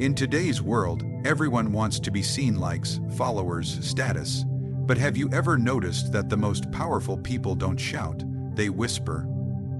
In today's world, everyone wants to be seen, likes, followers, status. But have you ever noticed that the most powerful people don't shout, they whisper?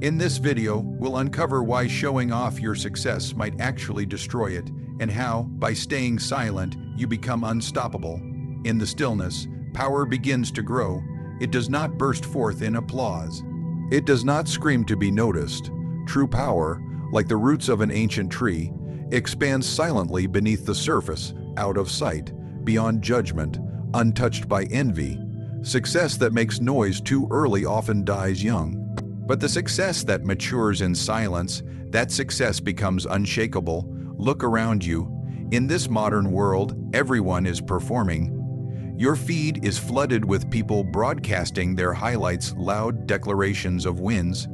In this video, we'll uncover why showing off your success might actually destroy it, and how, by staying silent, you become unstoppable. In the stillness, power begins to grow. It does not burst forth in applause. It does not scream to be noticed. True power, like the roots of an ancient tree, expands silently beneath the surface, out of sight, beyond judgment, untouched by envy. Success that makes noise too early often dies young. But the success that matures in silence, that success becomes unshakable. Look around you. In this modern world, everyone is performing. Your feed is flooded with people broadcasting their highlights, loud declarations of wins,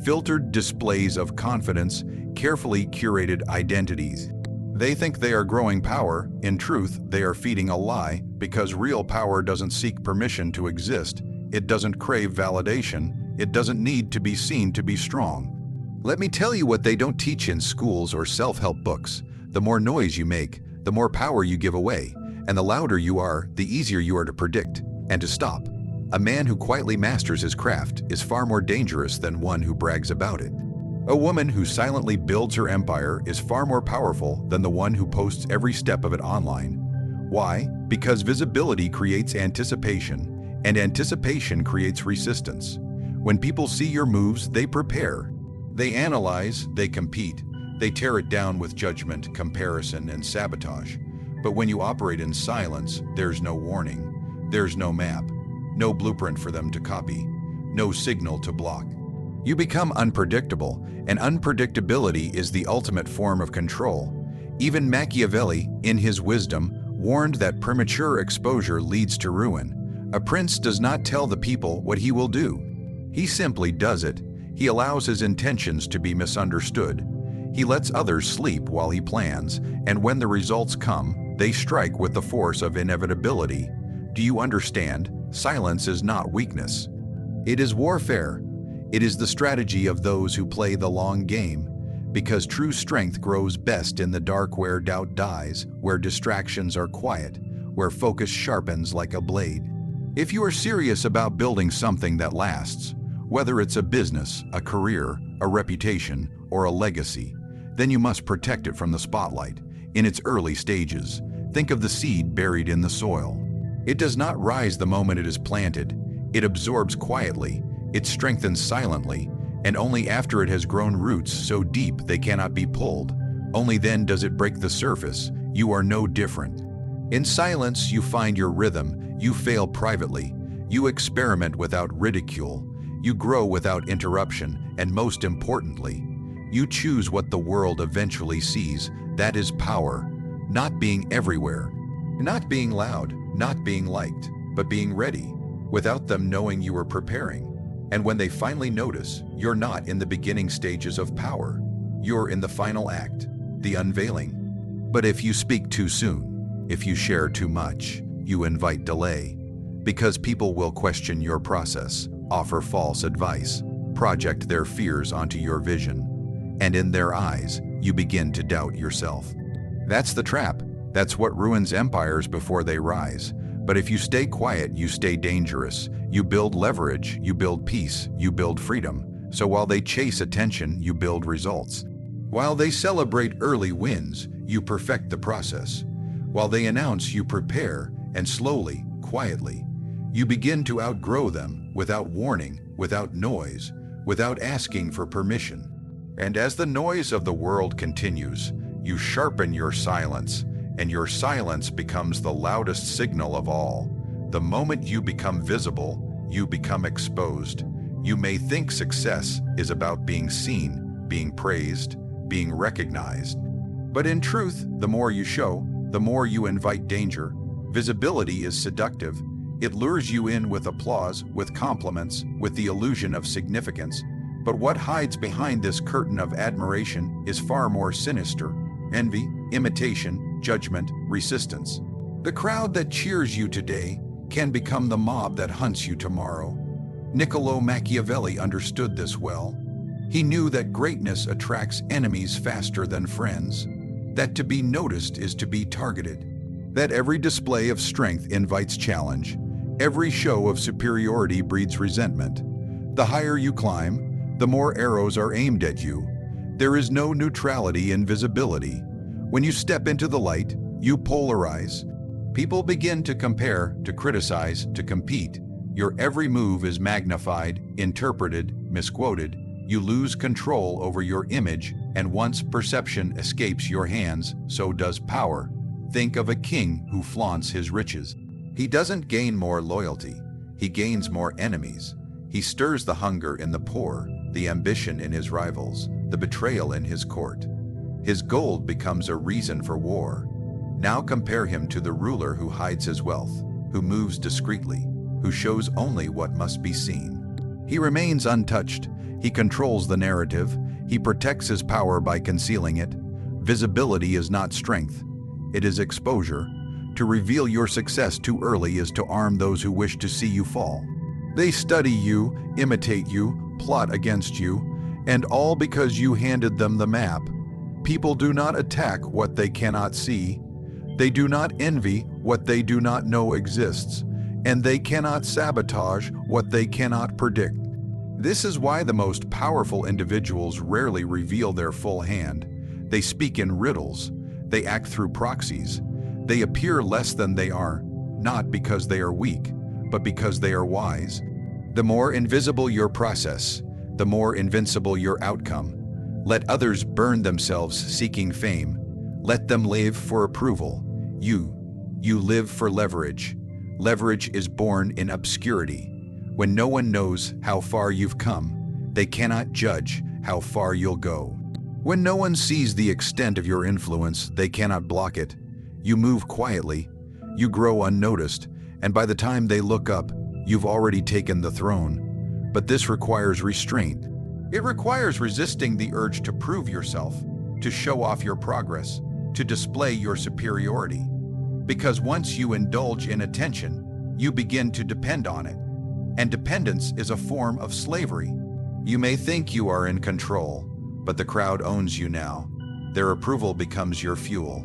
filtered displays of confidence, carefully curated identities. They think they are growing power. In truth, they are feeding a lie, because real power doesn't seek permission to exist. It doesn't crave validation. It doesn't need to be seen to be strong. Let me tell you what they don't teach in schools or self-help books. The more noise you make, the more power you give away, and the louder you are, the easier you are to predict and to stop. A man who quietly masters his craft is far more dangerous than one who brags about it. A woman who silently builds her empire is far more powerful than the one who posts every step of it online. Why? Because visibility creates anticipation, and anticipation creates resistance. When people see your moves, they prepare. They analyze, they compete, they tear it down with judgment, comparison, and sabotage. But when you operate in silence, there's no warning. There's no map, no blueprint for them to copy, no signal to block. You become unpredictable, and unpredictability is the ultimate form of control. Even Machiavelli, in his wisdom, warned that premature exposure leads to ruin. A prince does not tell the people what he will do. He simply does it. He allows his intentions to be misunderstood. He lets others sleep while he plans, and when the results come, they strike with the force of inevitability. Do you understand? Silence is not weakness. It is warfare. It is the strategy of those who play the long game, because true strength grows best in the dark, where doubt dies, where distractions are quiet, where focus sharpens like a blade. If you are serious about building something that lasts, whether it's a business, a career, a reputation, or a legacy, then you must protect it from the spotlight. In its early stages, think of the seed buried in the soil. It does not rise the moment it is planted. It absorbs quietly. It strengthens silently, and only after it has grown roots so deep they cannot be pulled, only then does it break the surface. You are no different. In silence, you find your rhythm. You fail privately. You experiment without ridicule. You grow without interruption, and most importantly, you choose what the world eventually sees. That is power. Not being everywhere. Not being loud, not being liked, but being ready, without them knowing you are preparing. And when they finally notice, you're not in the beginning stages of power. You're in the final act, the unveiling. But if you speak too soon, if you share too much, you invite delay, because people will question your process, offer false advice, project their fears onto your vision, and in their eyes, you begin to doubt yourself. That's the trap. That's what ruins empires before they rise. But if you stay quiet, you stay dangerous. You build leverage, you build peace, you build freedom. So while they chase attention, you build results. While they celebrate early wins, you perfect the process. While they announce, you prepare, and slowly, quietly, you begin to outgrow them, without warning, without noise, without asking for permission. And as the noise of the world continues, you sharpen your silence, and your silence becomes the loudest signal of all. The moment you become visible, you become exposed. You may think success is about being seen, being praised, being recognized. But in truth, the more you show, the more you invite danger. Visibility is seductive. It lures you in with applause, with compliments, with the illusion of significance. But what hides behind this curtain of admiration is far more sinister: envy, imitation, judgment, resistance. The crowd that cheers you today can become the mob that hunts you tomorrow. Niccolo Machiavelli understood this well. He knew that greatness attracts enemies faster than friends. that to be noticed is to be targeted, that every display of strength invites challenge, every show of superiority breeds resentment. The higher you climb, the more arrows are aimed at you. There is no neutrality in visibility. When you step into the light, you polarize. People begin to compare, to criticize, to compete. Your every move is magnified, interpreted, misquoted. You lose control over your image, and once perception escapes your hands, so does power. Think of a king who flaunts his riches. He doesn't gain more loyalty, he gains more enemies. He stirs the hunger in the poor, the ambition in his rivals, the betrayal in his court. His gold becomes a reason for war. Now compare him to the ruler who hides his wealth, who moves discreetly, who shows only what must be seen. He remains untouched. He controls the narrative. He protects his power by concealing it. Visibility is not strength. It is exposure. To reveal your success too early is to arm those who wish to see you fall. They study you, imitate you, plot against you, and all because you handed them the map. People do not attack what they cannot see. They do not envy what they do not know exists, and they cannot sabotage what they cannot predict. This is why the most powerful individuals rarely reveal their full hand. They speak in riddles. They act through proxies. They appear less than they are, not because they are weak, but because they are wise. The more invisible your process, the more invincible your outcome. Let others burn themselves seeking fame. Let them live for approval. You live for leverage. Leverage is born in obscurity. When no one knows how far you've come, they cannot judge how far you'll go. When no one sees the extent of your influence, they cannot block it. You move quietly, you grow unnoticed, and by the time they look up, you've already taken the throne. But this requires restraint. It requires resisting the urge to prove yourself, to show off your progress, to display your superiority. Because once you indulge in attention, you begin to depend on it. And dependence is a form of slavery. You may think you are in control, but the crowd owns you now. Their approval becomes your fuel,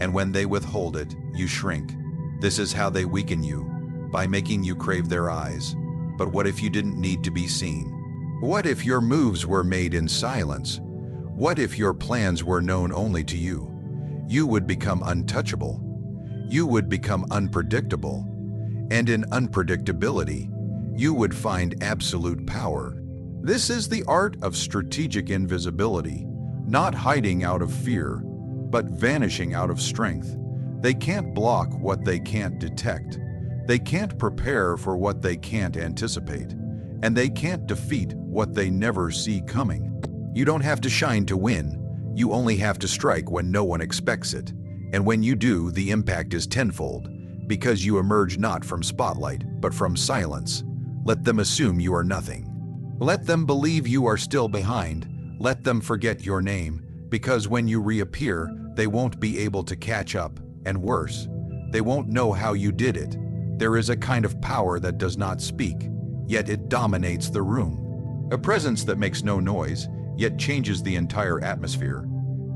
and when they withhold it, you shrink. This is how they weaken you, by making you crave their eyes. But what if you didn't need to be seen? What if your moves were made in silence? What if your plans were known only to you? You would become untouchable. You would become unpredictable. And in unpredictability, you would find absolute power. This is the art of strategic invisibility, not hiding out of fear, but vanishing out of strength. They can't block what they can't detect. They can't prepare for what they can't anticipate. And they can't defeat what they never see coming. You don't have to shine to win. You only have to strike when no one expects it. And when you do, the impact is tenfold, because you emerge not from spotlight, but from silence. Let them assume you are nothing. Let them believe you are still behind. Let them forget your name, because when you reappear, they won't be able to catch up, and worse, they won't know how you did it. There is a kind of power that does not speak, yet it dominates the room. A presence that makes no noise, yet changes the entire atmosphere.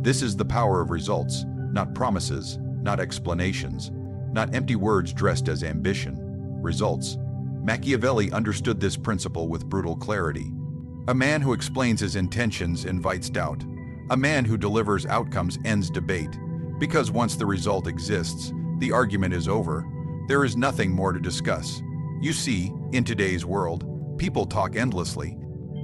This is the power of results, not promises, not explanations, not empty words dressed as ambition. Results. Machiavelli understood this principle with brutal clarity. A man who explains his intentions invites doubt. A man who delivers outcomes ends debate. Because once the result exists, the argument is over. There is nothing more to discuss. You see, in today's world, people talk endlessly.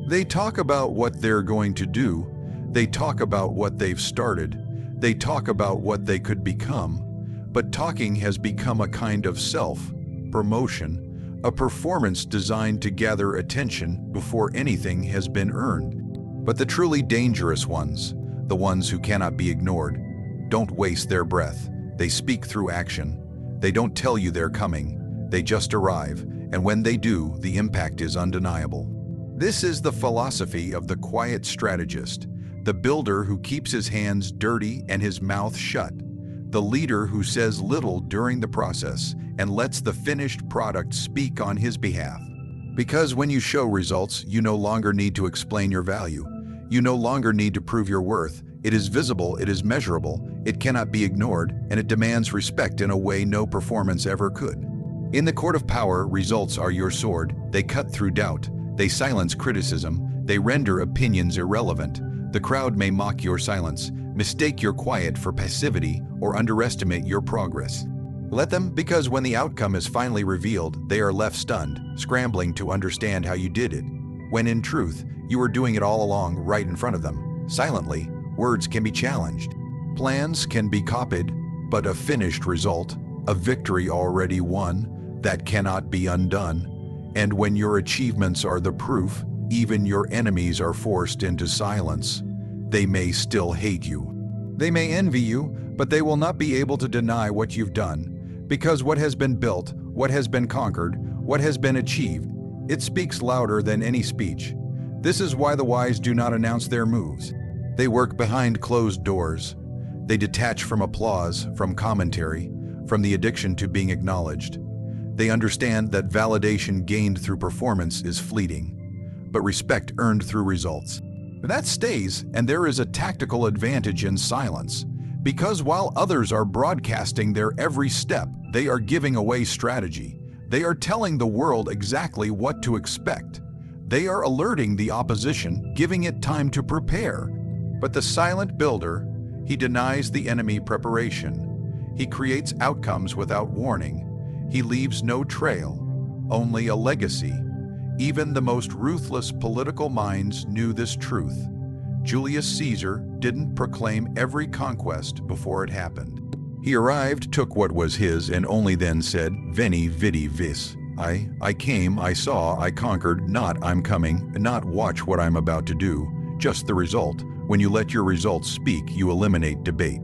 They talk about what they're going to do. They talk about what they've started. They talk about what they could become. But talking has become a kind of self-promotion, a performance designed to gather attention before anything has been earned. But the truly dangerous ones, the ones who cannot be ignored, don't waste their breath. They speak through action. They don't tell you they're coming. They just arrive, and when they do, the impact is undeniable. This is the philosophy of the quiet strategist, the builder who keeps his hands dirty and his mouth shut, the leader who says little during the process and lets the finished product speak on his behalf. Because when you show results, you no longer need to explain your value. You no longer need to prove your worth. It is visible, it is measurable, it cannot be ignored, and it demands respect in a way no performance ever could. In the court of power, results are your sword. They cut through doubt. They silence criticism. They render opinions irrelevant. The crowd may mock your silence, mistake your quiet for passivity, or underestimate your progress. Let them, because when the outcome is finally revealed, they are left stunned, scrambling to understand how you did it. When in truth, you were doing it all along right in front of them. Silently, words can be challenged. Plans can be copied, but a finished result, a victory already won, that cannot be undone. And when your achievements are the proof, even your enemies are forced into silence. They may still hate you. They may envy you, but they will not be able to deny what you've done. Because what has been built, what has been conquered, what has been achieved, it speaks louder than any speech. This is why the wise do not announce their moves. They work behind closed doors. They detach from applause, from commentary, from the addiction to being acknowledged. They understand that validation gained through performance is fleeting, but respect earned through results. That stays, and there is a tactical advantage in silence. Because while others are broadcasting their every step, they are giving away strategy. They are telling the world exactly what to expect. They are alerting the opposition, giving it time to prepare. But the silent builder, he denies the enemy preparation. He creates outcomes without warning. He leaves no trail, only a legacy. Even the most ruthless political minds knew this truth. Julius Caesar didn't proclaim every conquest before it happened. He arrived, took what was his, and only then said, Veni, vidi, vis. I came, I saw, I conquered, not I'm coming, not watch what I'm about to do, just the result. When you let your results speak, you eliminate debate.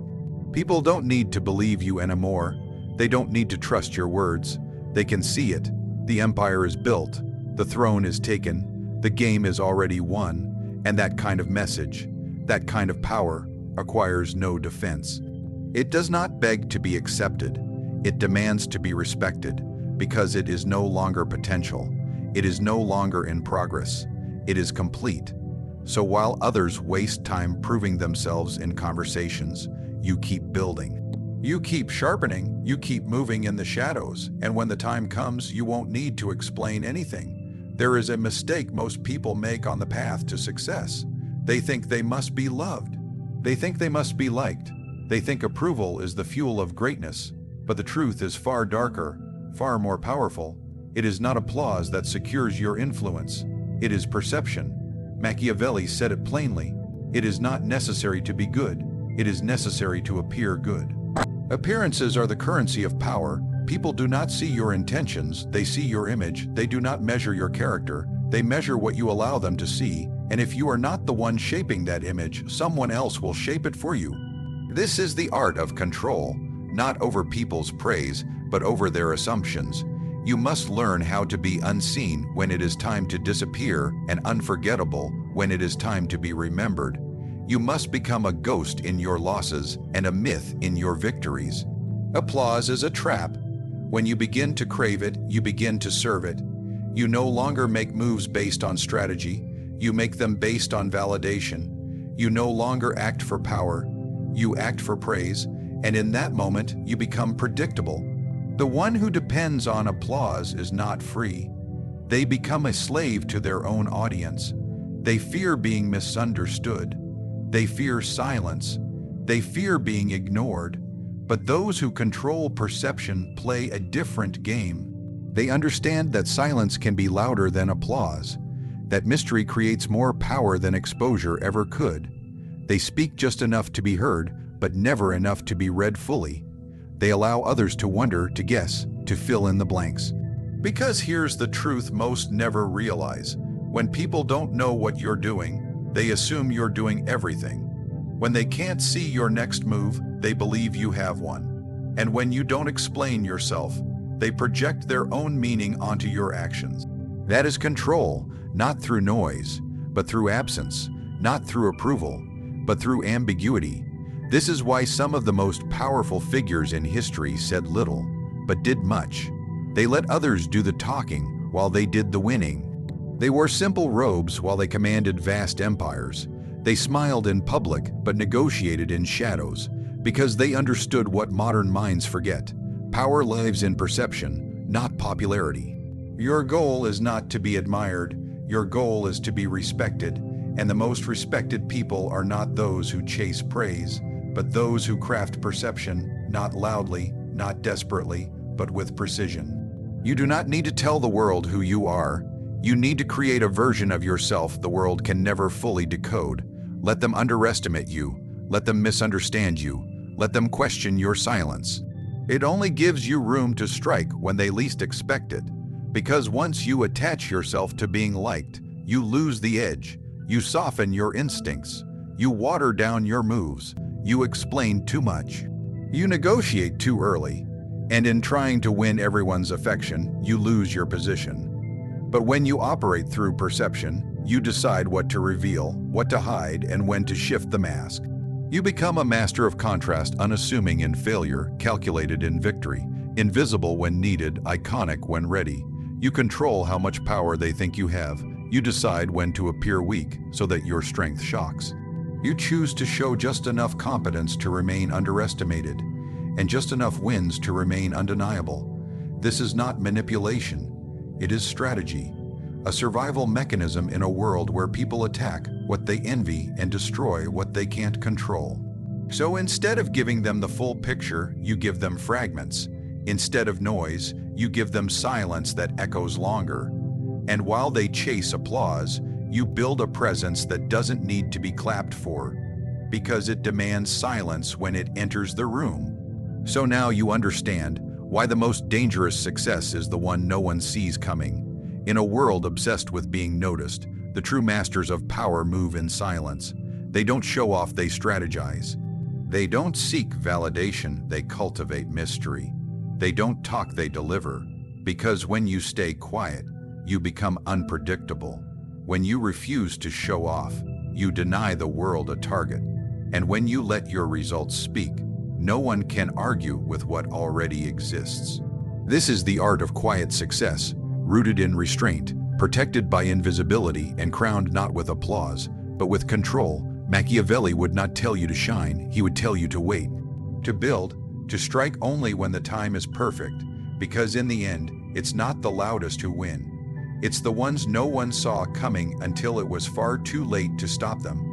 People don't need to believe you anymore. They don't need to trust your words. They can see it. The empire is built. The throne is taken. The game is already won. And that kind of message, that kind of power, acquires no defense. It does not beg to be accepted. It demands to be respected, because it is no longer potential. It is no longer in progress. It is complete. So while others waste time proving themselves in conversations, you keep building. You keep sharpening, you keep moving in the shadows, and when the time comes, you won't need to explain anything. There is a mistake most people make on the path to success. They think they must be loved. They think they must be liked. They think approval is the fuel of greatness, but the truth is far darker, far more powerful. It is not applause that secures your influence. It is perception. Machiavelli said it plainly. It is not necessary to be good. It is necessary to appear good. Appearances are the currency of power. People do not see your intentions, they see your image. They do not measure your character, they measure what you allow them to see, and if you are not the one shaping that image, someone else will shape it for you. This is the art of control, not over people's praise, but over their assumptions. You must learn how to be unseen when it is time to disappear and unforgettable when it is time to be remembered. You must become a ghost in your losses and a myth in your victories. Applause is a trap. When you begin to crave it, you begin to serve it. You no longer make moves based on strategy. You make them based on validation. You no longer act for power. You act for praise, and in that moment, you become predictable. The one who depends on applause is not free. They become a slave to their own audience. They fear being misunderstood. They fear silence. They fear being ignored. But those who control perception play a different game. They understand that silence can be louder than applause, that mystery creates more power than exposure ever could. They speak just enough to be heard, but never enough to be read fully. They allow others to wonder, to guess, to fill in the blanks. Because here's the truth most never realize. When people don't know what you're doing, they assume you're doing everything. When they can't see your next move, they believe you have one. And when you don't explain yourself, they project their own meaning onto your actions. That is control, not through noise, but through absence, not through approval, but through ambiguity. This is why some of the most powerful figures in history said little, but did much. They let others do the talking while they did the winning. They wore simple robes while they commanded vast empires. They smiled in public but negotiated in shadows, because they understood what modern minds forget. Power lives in perception, not popularity. Your goal is not to be admired, your goal is to be respected, and the most respected people are not those who chase praise, but those who craft perception, not loudly, not desperately, but with precision. You do not need to tell the world who you are. You need to create a version of yourself the world can never fully decode. Let them underestimate you. Let them misunderstand you. Let them question your silence. It only gives you room to strike when they least expect it. Because once you attach yourself to being liked, you lose the edge. You soften your instincts. You water down your moves. You explain too much. You negotiate too early. And in trying to win everyone's affection, you lose your position. But when you operate through perception, you decide what to reveal, what to hide, and when to shift the mask. You become a master of contrast, unassuming in failure, calculated in victory, invisible when needed, iconic when ready. You control how much power they think you have. You decide when to appear weak so that your strength shocks. You choose to show just enough competence to remain underestimated, and just enough wins to remain undeniable. This is not manipulation. It is strategy, a survival mechanism in a world where people attack what they envy and destroy what they can't control. So instead of giving them the full picture, you give them fragments. Instead of noise, you give them silence that echoes longer. And while they chase applause, you build a presence that doesn't need to be clapped for, because it demands silence when it enters the room. So now you understand why the most dangerous success is the one no one sees coming. In a world obsessed with being noticed, the true masters of power move in silence. They don't show off, they strategize. They don't seek validation, they cultivate mystery. They don't talk, they deliver. Because when you stay quiet, you become unpredictable. When you refuse to show off, you deny the world a target. And when you let your results speak, no one can argue with what already exists. This is the art of quiet success, rooted in restraint, protected by invisibility, and crowned not with applause, but with control. Machiavelli would not tell you to shine, he would tell you to wait. To build, to strike only when the time is perfect, because in the end, it's not the loudest who win. It's the ones no one saw coming until it was far too late to stop them.